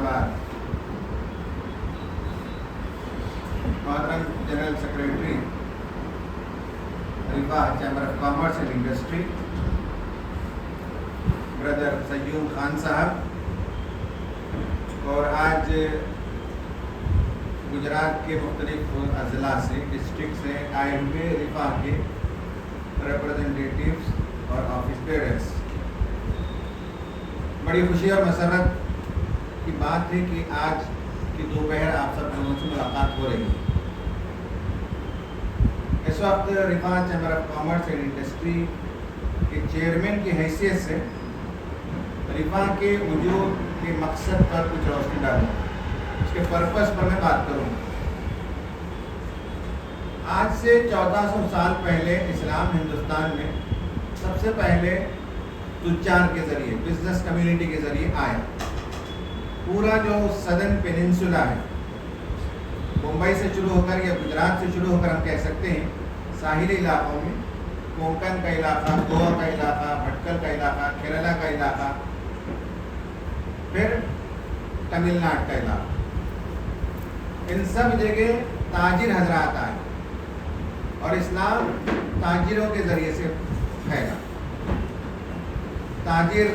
बाद मोहतरम general secretary Riphah chamber of commerce and industry brother Sayyum Khan sahab, और आज गुजरात के मुख्तलिफ अजला से डिस्ट्रिक्ट से आए हुए रिफा के रिप्रेजेंटेटिव्स और ऑफिस बेयरर्स, बड़ी खुशी और मसरत की बात है कि आज की दोपहर आप सब लोगों से मुलाकात हो रही है। इस वक्त Riphah chamber of commerce and industry के चेयरमैन की हैसियत से रिफा के वजूद के मकसद पर कुछ रोशनी डालूं, उसके पर्पस पर मैं बात करूं। आज से 1400 साल पहले इस्लाम हिंदुस्तान में सबसे पहले तुज्जार के ज़रिए, बिजनेस कम्युनिटी के ज़रिए आया। पूरा जो सदर्न पेनिनसुला है, मुंबई से शुरू होकर या गुजरात से शुरू होकर हम कह सकते हैं, साहिली इलाकों में कोंकण का इलाका, गोवा का इलाका, भटकल का इलाका, केरला का इलाका, फिर तमिलनाडु का इलाका, इन सब जगह ताजिर हजरात आए और इस्लाम ताजिरों के ज़रिए से फैला। ताजिर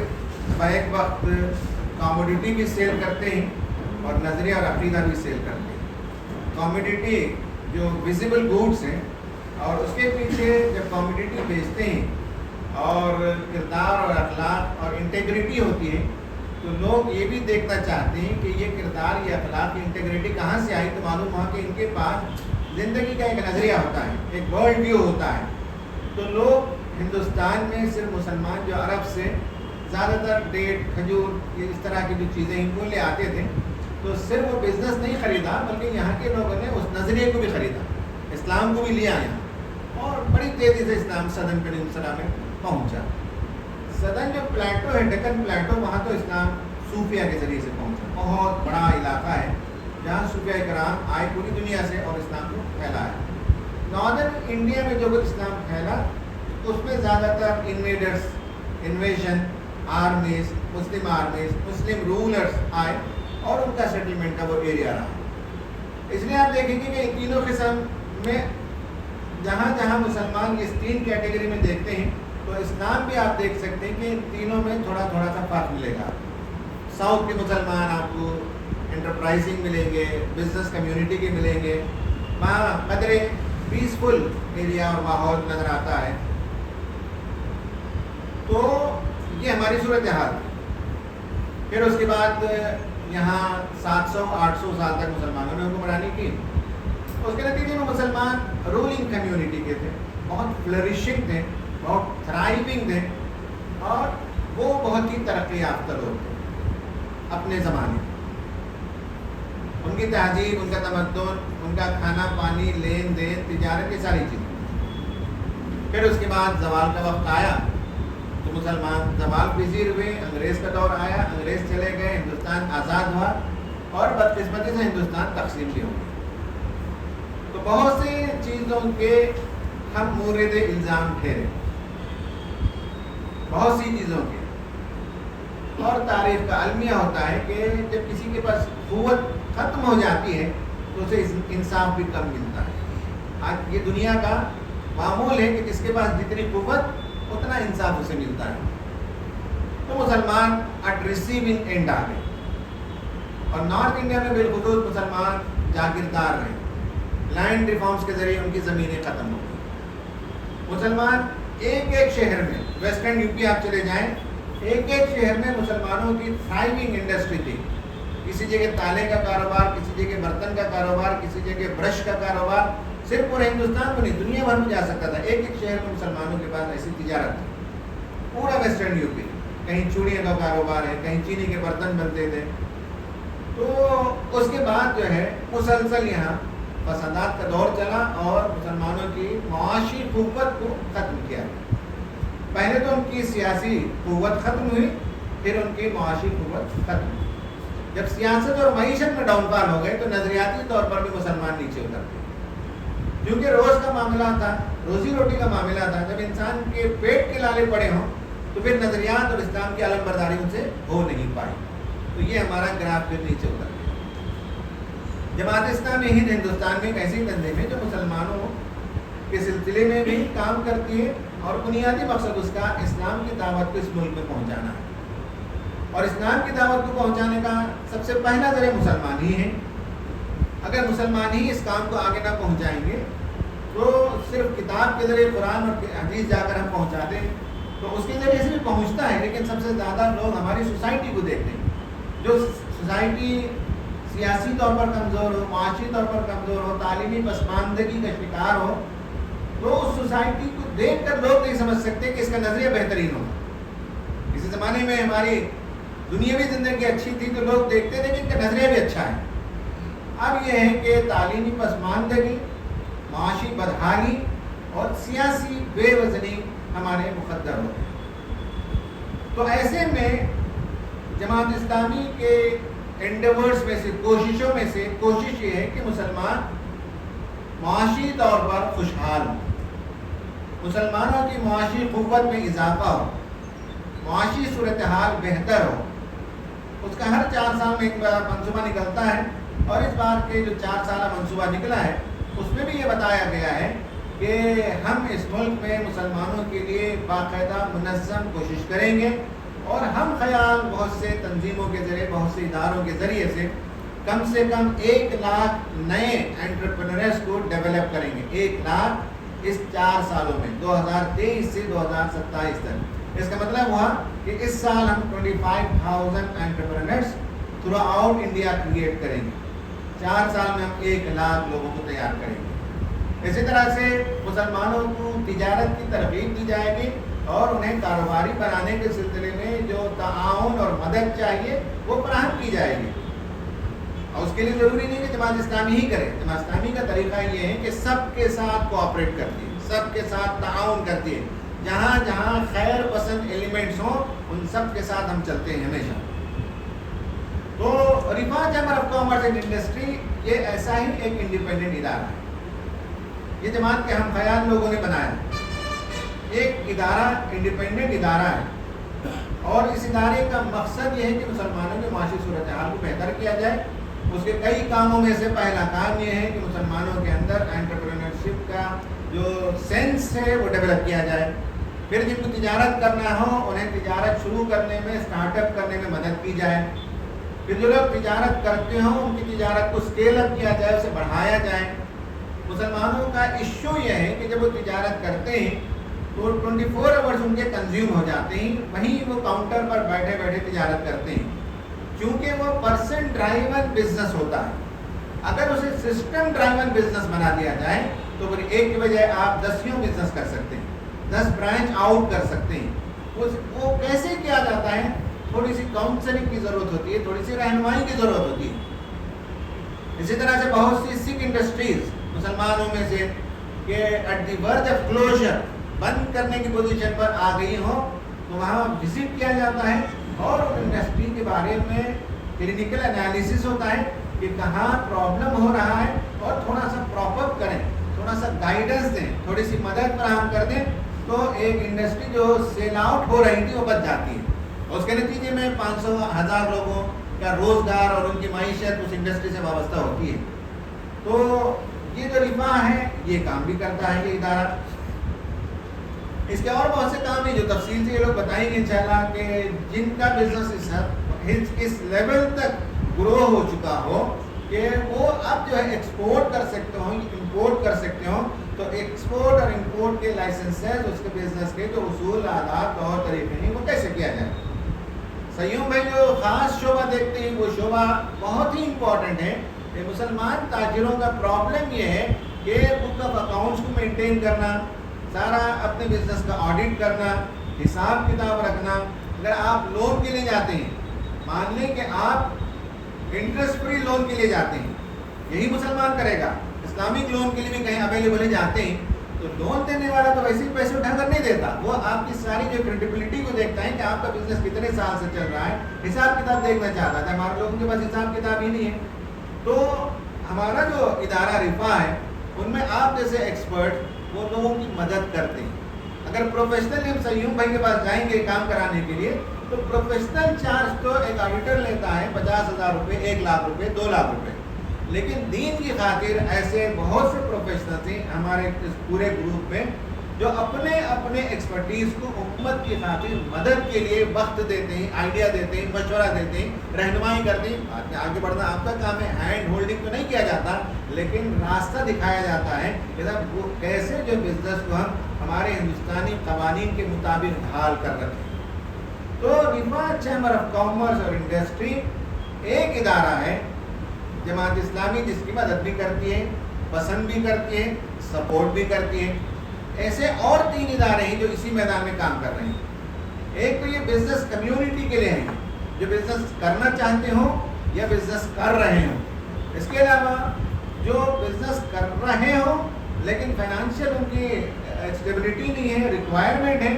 बैक वक्त कमोडिटी भी सेल करते हैं और नजरिया और अकीदा भी सेल करते हैं। कमोडिटी जो विजिबल गुड्स हैं, और उसके पीछे जब कमोडिटी बेचते हैं और किरदार और अखलाक और इंटेग्रिटी होती है, तो लोग ये भी देखना चाहते हैं कि ये किरदार, ये अखलाक, इंटेग्रिटी कहाँ से आई। तो मालूम हुआ कि इनके पास ज़िंदगी का एक नज़रिया होता है, एक वर्ल्ड व्यू होता है। तो लोग हिंदुस्तान में सिर्फ मुसलमान जो अरब से ज़्यादातर डेट, खजूर, ये इस तरह की जो चीज़ें इनको ले आते थे, तो सिर्फ वो बिज़नेस नहीं ख़रीदा, बल्कि यहाँ के लोगों ने उस नज़रिए को भी ख़रीदा, इस्लाम को भी लिया यहाँ, और बड़ी तेज़ी से इस्लाम सदर्न पेनिनसुला में पहुँचा। सदर्न जो प्लेटो है, डेक्कन प्लेटो, वहाँ तो इस्लाम सूफिया के ज़रिए से पहुँचा। बहुत बड़ा इलाका है जहाँ सूफिया इकराम आए पूरी दुनिया से और इस्लाम को फैलाया। नॉर्दर्न इंडिया में जो कुछ इस्लाम फैला, उसमें ज़्यादातर इन्वेडर्स, इन्वेजन आर्मीज, मुस्लिम रूलर्स आए और उनका सेटलमेंट का वो एरिया रहा। इसलिए आप देखेंगे कि इन तीनों किस्म में जहाँ जहाँ मुसलमान इस तीन कैटेगरी में देखते हैं, तो इस्लाम भी आप देख सकते हैं कि इन तीनों में थोड़ा थोड़ा सा फ़र्क मिलेगा। साउथ के मुसलमान आपको एंटरप्राइजिंग मिलेंगे, बिजनेस कम्युनिटी के मिलेंगे, वहाँ कदरे पीसफुल एरिया और माहौल नज़र आता है। तो ये हमारी सूरत हाल। फिर उसके बाद यहाँ 700-800 साल तक मुसलमानों ने हुक्मरानी की। उसके नतीजे में मुसलमान रूलिंग कम्युनिटी के थे, बहुत फ्लरिशिंग थे, बहुत थ्राइविंग थे, और वो बहुत ही तरक्की याफ्ता लोग थे अपने ज़माने। उनकी तहजीब, उनका तमद्दुन, उनका खाना पानी, लेन देन, तिजारत, ये सारी चीज़ें। फिर उसके बाद ज़वाल का वक्त आया तो मुसलमान ज़वाल पजीर हुए, अंग्रेज़ का दौर आया, अंग्रेज़ चले गए, हिंदुस्तान आज़ाद हुआ, और बदकिस्मती से हिंदुस्तान तकसीम भी हो गया। तो बहुत सी चीज़ों के हम मूरद इल्ज़ाम ठहरे, बहुत सी चीज़ों के। और तारीख़ का अलमिया होता है कि जब किसी के पास क़ुव्वत ख़त्म हो जाती है तो उसे इंसाफ भी कम मिलता है। आज ये दुनिया का मामूल है कि जिसके पास जितनी क़ुव्वत उतना इंसाफ उसे मिलता है। तो मुसलमान एट रिसीविंग एंड आ गए, और नॉर्थ इंडिया में बिलखुसूस मुसलमान जागीरदार रहे। लैंड रिफॉर्म्स के ज़रिए उनकी ज़मीनें ख़त्म हो गई। मुसलमान एक एक शहर में, वेस्टर्न यूपी आप चले जाएं, एक एक शहर में मुसलमानों की थ्राइविंग इंडस्ट्री थी। किसी जगह ताले का कारोबार, किसी जगह बर्तन का कारोबार, किसी जगह ब्रश का कारोबार। सिर्फ पूरे हिंदुस्तान में नहीं, दुनिया भर में जा सकता था। एक एक शहर में मुसलमानों के पास ऐसी तिजारत थी। पूरा वेस्टर्न यूपी, कहीं चूड़ियों का कारोबार है, कहीं चीनी के बर्तन बनते थे। तो उसके बाद जो है मुसलसल यहाँ फसादात का दौर चला और मुसलमानों की मुआशी क़ुव्वत को ख़त्म किया। पहले तो उनकी सियासी क़ुव्वत ख़त्म हुई, फिर उनकी मुआशी क़ुव्वत ख़त्म हुई। जब सियासत और मईशत में डाउनफॉल हो गए तो नज़रियाती तौर पर भी मुसलमान नीचे उतरते, क्योंकि रोज़ का मामला था, रोज़ी रोटी का मामला था। जब इंसान के पेट के लाले पड़े हों तो फिर नज़रियात और इस्लाम की अलमबरदारी उनसे हो नहीं पाई। तो تو یہ ہمارا گراف پھر نیچے اتر گیا۔ جماعت اسلامی ہند ہندوستان میں ایک ایسی تنظیم ہے جو مسلمانوں کے سلسلے میں بھی کام کرتی ہے اور بنیادی مقصد اس کا اسلام کی دعوت کو اس ملک میں پہنچانا ہے، اور اسلام کی دعوت کو پہنچانے کا سب سے پہلا ذریعہ مسلمان ہی ہیں۔ اگر مسلمان ہی اس کام کو آگے نہ پہنچائیں گے تو صرف کتاب کے ذریعے قرآن اور حدیث جا کر ہم پہنچا دیں تو اس کے ذریعے سے بھی پہنچتا ہے، لیکن سب سے زیادہ لوگ ہماری سوسائٹی کو دیکھتے ہیں۔ جو سوسائٹی سیاسی طور پر کمزور ہو، معاشی طور پر کمزور ہو، تعلیمی پسماندگی کا شکار ہو، تو اس سوسائٹی کو دیکھ کر لوگ نہیں سمجھ سکتے کہ اس کا نظریہ بہترین ہوگا۔ کسی زمانے میں ہماری دنیاوی زندگی اچھی تھی تو لوگ دیکھتے تھے کہ ان کا نظریہ بھی اچھا ہے۔ اب یہ ہے کہ تعلیمی پسماندگی، معاشی بدحالی اور سیاسی بے وزنی ہمارے مقدر ہو گئے۔ تو ایسے میں جماعت اسلامی کے انڈیورس میں سے، کوششوں میں سے کوشش یہ ہے کہ مسلمان معاشی طور پر خوشحال ہوں، مسلمانوں کی معاشی قوت میں اضافہ ہو، معاشی صورتحال بہتر ہو۔ اس کا ہر 4 سال میں ایک بار منصوبہ نکلتا ہے، اور اس بار کے جو 4 سالہ منصوبہ نکلا ہے اس میں بھی یہ بتایا گیا ہے کہ ہم اس ملک میں مسلمانوں کے لیے باقاعدہ منظم کوشش کریں گے، اور ہم خیال بہت سے تنظیموں کے ذریعے، بہت سے اداروں کے ذریعے سے کم 1 لاکھ نئے انٹرپرینرز کو ڈیولپ کریں گے۔ 1 لاکھ اس 4 سالوں میں، 2023 سے 2027 تک۔ اس کا مطلب ہوا کہ اس سال ہم 25,000 انٹرپرینرز تھرو آؤٹ انڈیا کریٹ کریں گے۔ 4 سال میں ہم 1 لاکھ لوگوں کو تیار کریں گے۔ اسی طرح سے مسلمانوں کو تجارت کی ترغیب دی جائے گی، اور انہیں کاروباری بنانے کے سلسلے میں جو تعاون اور مدد چاہیے وہ فراہم کی جائے گی۔ اور اس کے لیے ضروری نہیں کہ جماعت اسلامی ہی کرے۔ جماعت اسلامی کا طریقہ یہ ہے کہ سب کے ساتھ کوآپریٹ کرتی ہے، سب کے ساتھ تعاون کرتی ہے۔ جہاں جہاں خیر پسند ایلیمنٹس ہوں ان سب کے ساتھ ہم چلتے ہیں ہمیشہ۔ تو Riphah chamber of commerce and industry یہ ایسا ہی ایک انڈیپینڈنٹ ادارہ ہے۔ یہ جماعت کے ہم خیال لوگوں نے بنایا ایک ادارہ، انڈیپینڈنٹ ادارہ ہے، اور اس ادارے کا مقصد یہ ہے کہ مسلمانوں کی معاشی صورتحال کو بہتر کیا جائے۔ اس کے کئی کاموں میں سے پہلا کام یہ ہے کہ مسلمانوں کے اندر انٹرپرینرشپ کا جو سینس ہے وہ ڈیولپ کیا جائے۔ پھر جن کو تجارت کرنا ہو انہیں تجارت شروع کرنے میں، اسٹارٹ اپ کرنے میں مدد کی جائے۔ پھر جو لوگ تجارت کرتے ہوں ان کی تجارت کو اسکیل اپ کیا جائے، اسے بڑھایا جائے۔ مسلمانوں کا ایشو یہ ہے کہ جب وہ تجارت کرتے ہیں تو 24 آورز ان کے کنزیوم ہو جاتے ہیں، وہیں وہ کاؤنٹر پر بیٹھے بیٹھے تجارت کرتے ہیں، کیونکہ وہ پرسن ڈرائیون بزنس ہوتا ہے۔ اگر اسے سسٹم ڈرائیون بزنس بنا دیا جائے تو پھر ایک کی بجائے آپ 10 بزنس کر سکتے ہیں، 10 برانچ آؤٹ کر سکتے ہیں۔ وہ کیسے کیا جاتا ہے؟ تھوڑی سی کاؤنسلنگ کی ضرورت ہوتی ہے، تھوڑی سی رہنمائی کی ضرورت ہوتی ہے۔ اسی طرح سے بہت سی سکھ انڈسٹریز مسلمانوں میں سے کہ ایٹ دی ورج آف کلوزر، بند کرنے کی پوزیشن پر آ گئی ہوں، تو وہاں وزٹ کیا جاتا ہے اور انڈسٹری کے بارے میں کلینکل انالیسس ہوتا ہے کہ کہاں پرابلم ہو رہا ہے، اور تھوڑا سا پراپ اپ کریں، تھوڑا سا گائیڈنس دیں، تھوڑی سی مدد فراہم کر دیں، تو ایک انڈسٹری جو سیل آؤٹ ہو رہی تھی وہ بچ جاتی ہے۔ اس کے نتیجے میں 500,000 لوگوں کا روزگار اور ان کی معیشت اس انڈسٹری سے وابستہ ہوتی ہے۔ تو یہ جو رفاہ ہے یہ کام بھی کرتا ہے یہ ادارہ۔ اس کے اور بہت سے کام ہیں جو تفصیل سے یہ لوگ بتائیں گے انشاءاللہ، کہ جن کا بزنس اس لیول تک گرو ہو چکا ہو کہ وہ اب جو ہے ایکسپورٹ کر سکتے ہوں، امپورٹ کر سکتے ہوں، تو ایکسپورٹ اور امپورٹ کے لائسنسز، اس کے بزنس کے جو اصول، آداب، طور طریقے ہیں وہ کیسے کیا جائے۔ سیوم بھائی جو خاص شعبہ دیکھتے ہیں وہ شعبہ بہت ہی امپورٹنٹ ہے کہ مسلمان تاجروں کا پرابلم یہ ہے کہ بک آف اکاؤنٹس کو مینٹین کرنا، سارا اپنے بزنس کا آڈٹ کرنا، حساب کتاب رکھنا۔ اگر آپ لون کے لیے جاتے ہیں، مان لیں کہ آپ انٹرسٹ فری لون کے لیے جاتے ہیں، یہی مسلمان کرے گا۔ اسلامک لون کے لیے بھی کہیں اویلیبل جاتے ہیں تو لون دینے والا تو ویسے ہی پیسے اٹھا کر نہیں دیتا، وہ آپ کی ساری جو کریڈیبلٹی کو دیکھتا ہے کہ آپ کا بزنس کتنے سال سے چل رہا ہے، حساب کتاب دیکھنا چاہتا تھا۔ ہمارے لوگوں کے پاس حساب کتاب ہی نہیں ہے۔ تو ہمارا جو ادارہ رفاہ ہے ان میں آپ جیسے ایکسپرٹ وہ لوگوں کی مدد کرتے ہیں۔ अगर प्रोफेशनली हम सयूम भाई के पास जाएंगे काम कराने के लिए तो प्रोफेशनल चार्ज तो एक ऑडिटर लेता है 50,000 रुपये, 1 लाख रुपये, 2 लाख रुपये, लेकिन दीन की खातिर ऐसे बहुत से प्रोफेशनल हैं हमारे इस पूरे ग्रुप में जो अपने अपने एक्सपर्टीज़ को उम्मत की खातिर मदद के लिए वक्त देते हैं, आइडिया देते हैं, मशवरा देते हैं, रहनुमाई करते हैं। आगे बढ़ना आपका काम है, हैंड होल्डिंग तो नहीं किया जाता, लेकिन रास्ता दिखाया जाता है कि साहब वो कैसे जो बिज़नेस को हम हमारे हिंदुस्तानी कवानीन के मुताबिक ढाल कर रखें। तो रिफा चैम्बर ऑफ कॉमर्स और इंडस्ट्री एक इदारा है, जमात इस्लामी जिसकी मदद भी करती है, पसंद भी करती है, सपोर्ट भी करती है। ऐसे और 3 इदारे हैं जो इसी मैदान में काम कर रहे हैं। एक तो ये बिजनेस कम्युनिटी के लिए हैं जो बिजनेस करना चाहते हो या बिजनेस कर रहे हो। इसके अलावा जो बिजनेस कर रहे हो लेकिन फाइनेंशियल उनकी स्टेबिलिटी नहीं है, रिक्वायरमेंट है,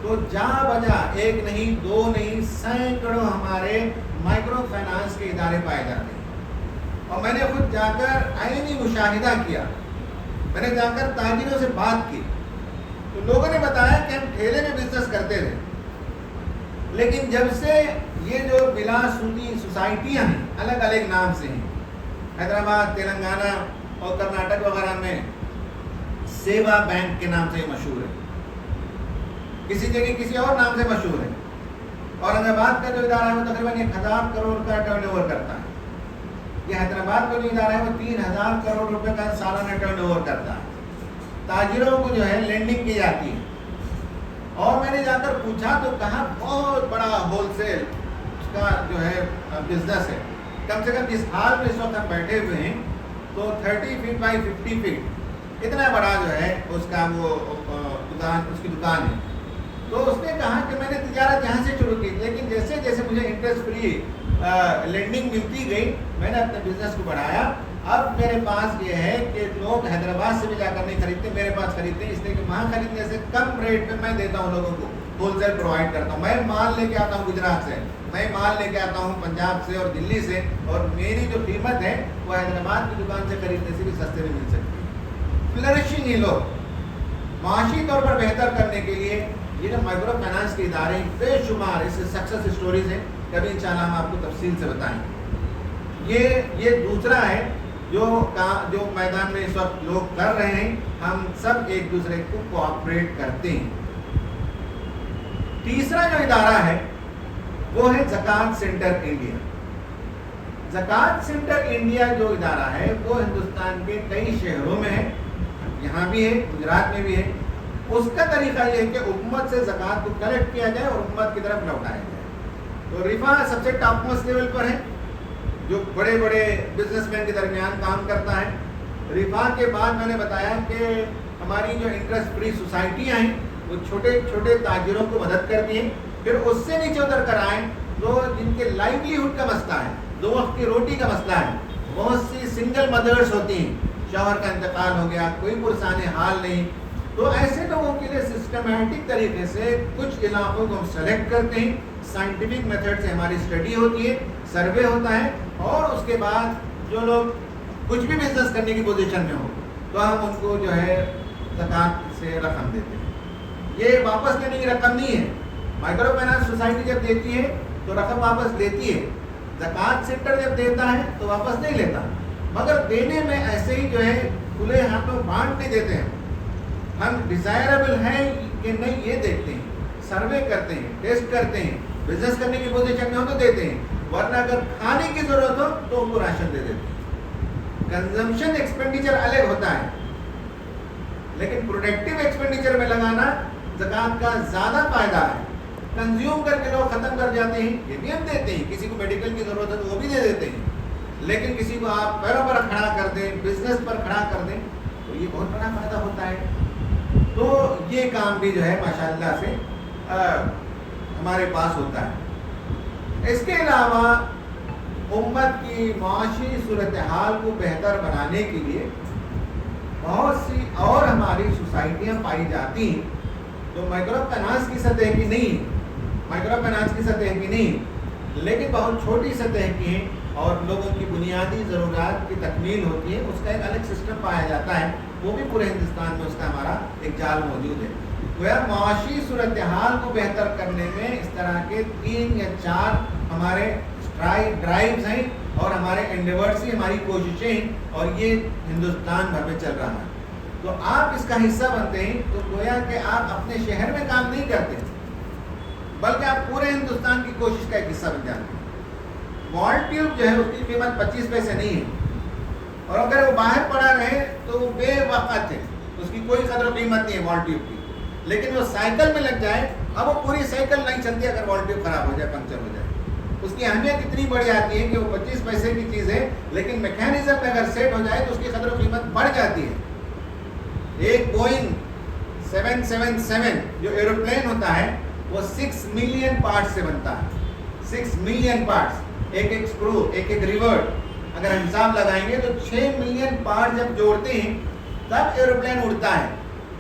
तो जहाँ बजा 1 नहीं 2 नहीं सैकड़ों हमारे माइक्रो फाइनेंस के इदारे पाए जाते हैं। और मैंने खुद जाकर आईनी मुशाहिदा किया, मैंने जाकर ताजिरों से बात की, तो लोगों ने बताया कि हम ठेले में बिजनेस करते थे, लेकिन जब से ये जो बिलासूदी सोसाइटियाँ हैं अलग अलग नाम से हैं, हैदराबाद, तेलंगाना और कर्नाटक वगैरह में सेवा बैंक के नाम से मशहूर है, किसी जगह किसी और नाम से मशहूर है। औरंगाबाद का जो इदारा है वो तकरीबन 1,000 करोड़ का टर्नओवर करता है। ये हैदराबाद का जो इदारा है वो 3,000 करोड़ रुपए का सालाना टर्नओवर करता है। ताजिरों को जो है लेंडिंग की जाती है। और मैंने जाकर पूछा तो कहा बहुत बड़ा होलसेल उसका जो है बिजनेस है। कम से कम जिस हाल में इस वक्त हम बैठे हुए हैं तो 30 फीट बाई 50 फीट इतना बड़ा जो है उसका वो उसकी दुकान है। तो उसने कहा कि मैंने तिजारत यहाँ से शुरू की, लेकिन जैसे जैसे मुझे इंटरेस्ट फ्री लेंडिंग मिलती गई मैंने अपने बिजनेस को बढ़ाया। अब मेरे पास ये है कि लोग हैदराबाद से भी जाकर नहीं खरीदते, मेरे पास खरीदते हैं, इसलिए कि वहाँ खरीदने से कम रेट पे मैं देता हूँ लोगों को, होलसेल प्रोवाइड करता हूँ। मैं माल लेके आता हूँ गुजरात से, मैं माल लेके आता हूँ पंजाब से और दिल्ली से, और मेरी जो कीमत है वो हैदराबाद की दुकान से खरीदने से भी सस्ते में मिल सकती है। फ्लरिशिंग ही लोग माशी तौर पर बेहतर करने के लिए ये जो माइक्रो फाइनेंस के इदारे बेशुमार इससे सक्सेस स्टोरीज हैं, कभी इंशाल्लाह हम आपको तफसील से बताएंगे। ये दूसरा है जो मैदान में इस वक्त लोग कर रहे हैं, हम सब एक दूसरे को कोऑपरेट करते हैं। तीसरा जो इदारा है वो है ज़कात सेंटर इंडिया। ज़कात सेंटर इंडिया जो इदारा है वो हिंदुस्तान के कई शहरों में है, यहाँ भी है, गुजरात में भी है। उसका तरीका ये है कि उम्मत से ज़कात को कलेक्ट किया जाए और उम्मत की तरफ लौटाया जाए। तो रिफा सबसे टॉप मोस्ट लेवल पर है, जो बड़े बड़े बिजनेसमैन के दरमियान काम करता है। रिफा के बाद मैंने बताया कि हमारी जो इंटरेस्ट फ्री सोसाइटियाँ हैं वो छोटे छोटे ताजिरों को मदद करती हैं। फिर उससे नीचे उतर कर आए तो जिनके लाइवलीहुड का मसला है, 2 वक्त की रोटी का मसला है, बहुत सी सिंगल मदर्स होती हैं, शौहर का इंतकाल हो गया, कोई पुरसाने हाल नहीं, तो ऐसे लोगों के लिए सिस्टमैटिक तरीके से कुछ इलाकों को हम सेलेक्ट करते हैं, साइंटिफिक मेथड से हमारी स्टडी होती है, सर्वे होता है, और उसके बाद जो लोग कुछ भी बिजनेस करने की पोजीशन में हो तो हम उनको जो है ज़कात से रकम देते हैं। ये वापस लेने की रकम नहीं है, माइक्रो फाइनेंस सोसाइटी जब देती है तो रकम वापस लेती है, ज़कात सेंटर जब देता है तो वापस नहीं लेता, मगर देने में ऐसे ही जो है खुले हाथों बांट नहीं देते हैं। हम डिज़ायरेबल हैं कि नहीं ये देखते हैं, सर्वे करते हैं, टेस्ट करते हैं, बिजनेस करने की पोजीशन में हो तो देते हैं, वरना अगर खाने की ज़रूरत हो तो उनको राशन दे देते हैं। कंजम्पशन एक्सपेंडिचर अलग होता है, लेकिन प्रोडक्टिव एक्सपेंडिचर में लगाना ज़कात का ज़्यादा फायदा है। कंज्यूम करके लोग ख़त्म कर जाते हैं, ये भी हम देते हैं, किसी को मेडिकल की ज़रूरत है तो वो भी दे देते हैं, लेकिन किसी को आप पैरों पर खड़ा कर दें, बिजनेस पर खड़ा कर दें तो ये बहुत बड़ा फ़ायदा होता है। तो ये काम भी जो है माशाअल्लाह से हमारे पास होता है। इसके अलावा उम्मत की माशी सूरत हाल को बेहतर बनाने के लिए बहुत सी और हमारी सोसाइटियाँ पाई जाती हैं, तो माइक्रो फाइनेंस की सतह की नहीं, माइक्रो फाइनेंस की सतह की नहीं, लेकिन बहुत छोटी सतह की हैं और लोगों की बुनियादी ज़रूरत की तकमील होती है, उसका एक अलग सिस्टम पाया जाता है, वो भी पूरे हिंदुस्तान में उसका हमारा एक जाल मौजूद है। गोया माशी सूरत हाल को बेहतर करने में इस तरह के 3 या 4 हमारे ड्राइव्स हैं और हमारे एंडेवर्स ही, हमारी कोशिशें हैं, और ये हिंदुस्तान भर में चल रहा है। तो आप इसका हिस्सा बनते हैं, तो गोया कि आप अपने शहर में काम नहीं करते, बल्कि आप पूरे हिंदुस्तान की कोशिश का एक हिस्सा बन जाते हैं। वॉल ट्यूब जो है उसकी कीमत 25 पैसे नहीं है, और अगर वो बाहर पड़ा रहे तो वो बेवक़्त है, उसकी कोई कदर कीमत नहीं है वॉल ट्यूब की। लेकिन वो साइकिल में लग जाए, अब वो पूरी साइकिल नहीं चलती अगर वॉल ट्यूब खराब हो जाए, पंक्चर हो जाए। उसकी अहमियत इतनी बढ़ जाती है कि वो 25 पैसे की चीज़ है, लेकिन मैकेनिज्म में अगर सेट हो जाए तो उसकी कदर कीमत बढ़ जाती है। एक बोइंग 777 जो एरोप्लेन होता है वो 6 मिलियन पार्ट्स से बनता है। 6 मिलियन पार्ट्स, एक एक स्क्रू, एक एक रिवर्ट, अगर हम हिसाब लगाएंगे तो 6 मिलियन पार्ट जब जोड़ते हैं तब एरोप्लेन उड़ता है।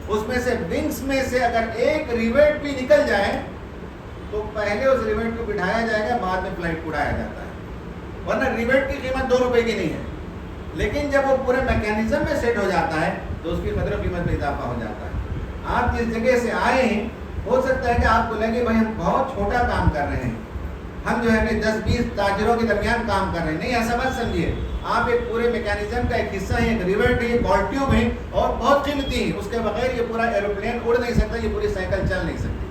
उसमें से विंग्स में से अगर एक रिवेट भी निकल जाए तो पहले उस रिवेट को बिठाया जाएगा, बाद में फ्लाइट उड़ाया जाता है, वरना रिवेट की कीमत 2 रुपए की नहीं है। लेकिन जब वो पूरे मैकेनिज्म में सेट हो जाता है तो उसकी कदर कीमत में इजाफा हो जाता है। आप जिस जगह से आए हैं, हो सकता है कि आपको लगे भाई हम बहुत छोटा काम कर रहे हैं, हम जो है 10-20 ताजरों के दरमियान काम कर रहे हैं। नहीं, ऐसा मत समझिए। आप एक पूरे मैकेनिज्म का एक हिस्सा है, एक रिवेट है, बॉल ट्यूब है, और बहुत कीमती है। उसके बगैर ये पूरा एरोप्लेन उड़ नहीं सकता, ये पूरी साइकिल चल नहीं सकती।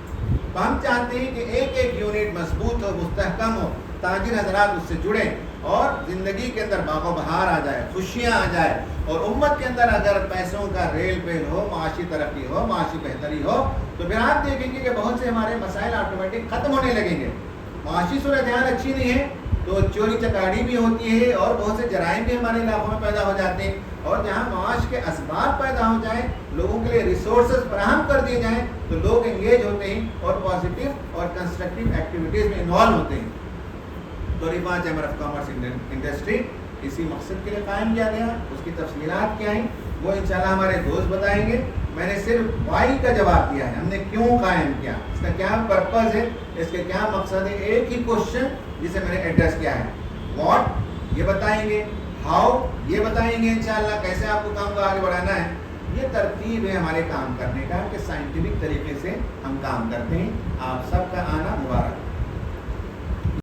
तो हम चाहते हैं कि एक एक यूनिट मजबूत हो, मुस्तहकम हो, ताजिर हजरात उससे जुड़े और ज़िंदगी के अंदर बागो बहार आ जाए, खुशियाँ आ जाए, और उम्मत के अंदर अगर पैसों का रेल पेल हो, माशी तरक्की हो, माशी बेहतरी हो, तो फिर आप देखेंगे कि बहुत से हमारे मसाइल ऑटोमेटिक ख़त्म होने लगेंगे। माशी सूरत हाल अच्छी नहीं है तो चोरी चकारी भी होती है, और बहुत से जराइम भी हमारे इलाकों में पैदा हो जाते हैं। और जहाँ माश के असबाब पैदा हो जाए, लोगों के लिए रिसोर्सेज फराहम कर दिए जाएँ, तो लोग एंगेज होते हैं और पॉजिटिव और कंस्ट्रक्टिव एक्टिविटीज़ में इन्वॉल्व होते हैं। तो रिफा चैम्बर ऑफ कॉमर्स इंडस्ट्री इसी मकसद के लिए कायम किया गया। उसकी तफसीलात क्या हैं वो इंशाल्लाह हमारे दोस्त बताएंगे। मैंने सिर्फ वाई का जवाब दिया है, हमने क्यों कायम किया, इसका क्या पर्पज़ है, इसके क्या मकसद है। एक ही क्वेश्चन जिसे मैंने एड्रेस किया है, व्हाट ये बताएंगे, हाउ ये बताएंगे, इंशाल्लाह कैसे आपको काम को आगे बढ़ाना है। ये तरतीब है हमारे काम करने का कि साइंटिफिक तरीके से हम काम करते हैं। आप सबका आना मुबारक।